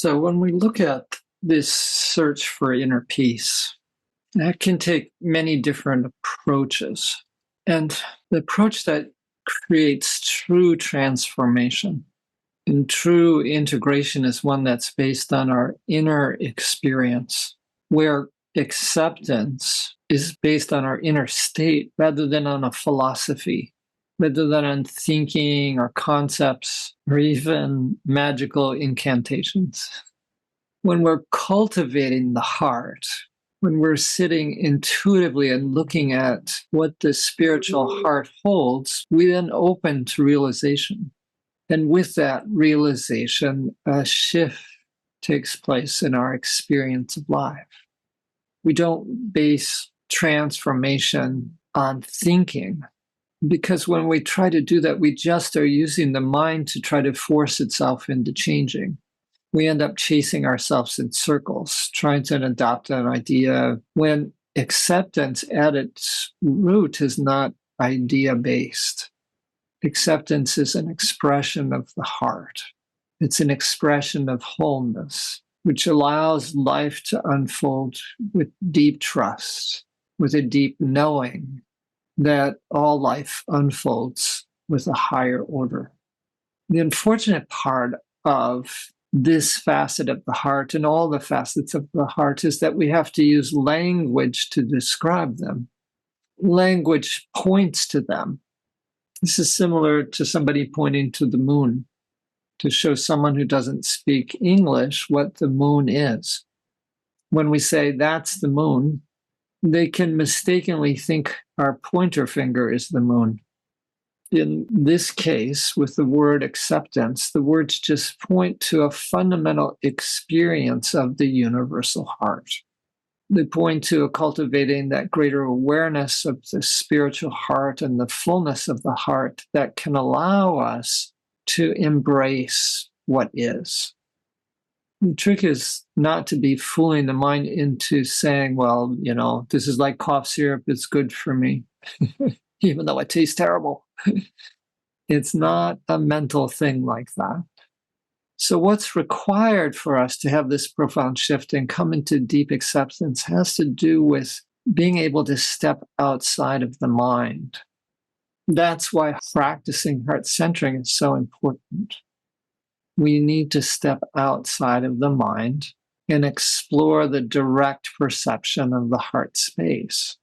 So when we look at this search for inner peace, that can take many different approaches. And the approach that creates true transformation and true integration is one that's based on our inner experience, where acceptance is based on our inner state rather than on a philosophy, rather than on thinking or concepts or even magical incantations. When we're cultivating the heart, when we're sitting intuitively and looking at what the spiritual heart holds, we then open to realization. And with that realization, a shift takes place in our experience of life. We don't base transformation on thinking, because when we try to do that, we just are using the mind to try to force itself into changing. We end up chasing ourselves in circles, trying to adopt an idea when acceptance at its root is not idea-based. Acceptance is an expression of the heart. It's an expression of wholeness, which allows life to unfold with deep trust, with a deep knowing that all life unfolds with a higher order. The unfortunate part of this facet of the heart and all the facets of the heart is that we have to use language to describe them. Language points to them. This is similar to somebody pointing to the moon to show someone who doesn't speak English what the moon is. When we say that's the moon, they can mistakenly think our pointer finger is the moon. In this case, with the word acceptance, the words just point to a fundamental experience of the universal heart. They point to cultivating that greater awareness of the spiritual heart and the fullness of the heart that can allow us to embrace what is. The trick is not to be fooling the mind into saying, well, this is like cough syrup, it's good for me, even though it tastes terrible. It's not a mental thing like that. So what's required for us to have this profound shift and come into deep acceptance has to do with being able to step outside of the mind. That's why practicing heart centering is so important. We need to step outside of the mind and explore the direct perception of the heart space.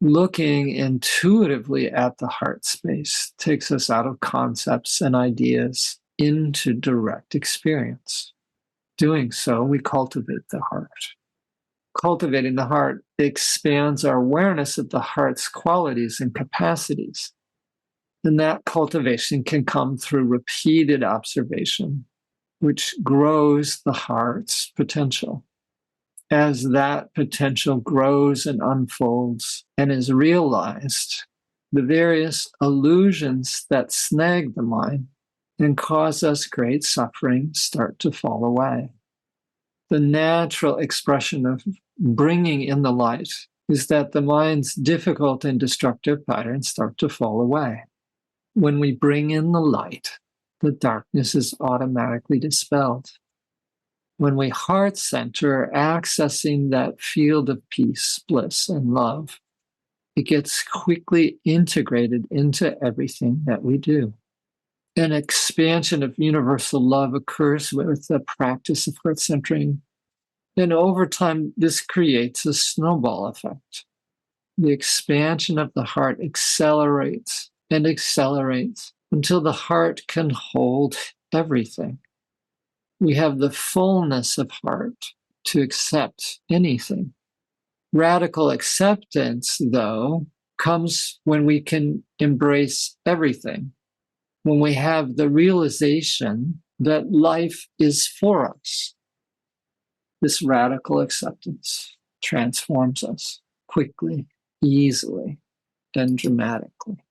Looking intuitively at the heart space takes us out of concepts and ideas into direct experience. Doing so, we cultivate the heart. Cultivating the heart expands our awareness of the heart's qualities and capacities. And that cultivation can come through repeated observation, which grows the heart's potential. As that potential grows and unfolds and is realized, the various illusions that snag the mind and cause us great suffering start to fall away. The natural expression of bringing in the light is that the mind's difficult and destructive patterns start to fall away. When we bring in the light, the darkness is automatically dispelled. When we heart center, accessing that field of peace, bliss, and love, it gets quickly integrated into everything that we do. An expansion of universal love occurs with the practice of heart centering. And over time, this creates a snowball effect. The expansion of the heart accelerates and accelerates until the heart can hold everything. We have the fullness of heart to accept anything. Radical acceptance, though, comes when we can embrace everything, when we have the realization that life is for us. This radical acceptance transforms us quickly, easily, and dramatically.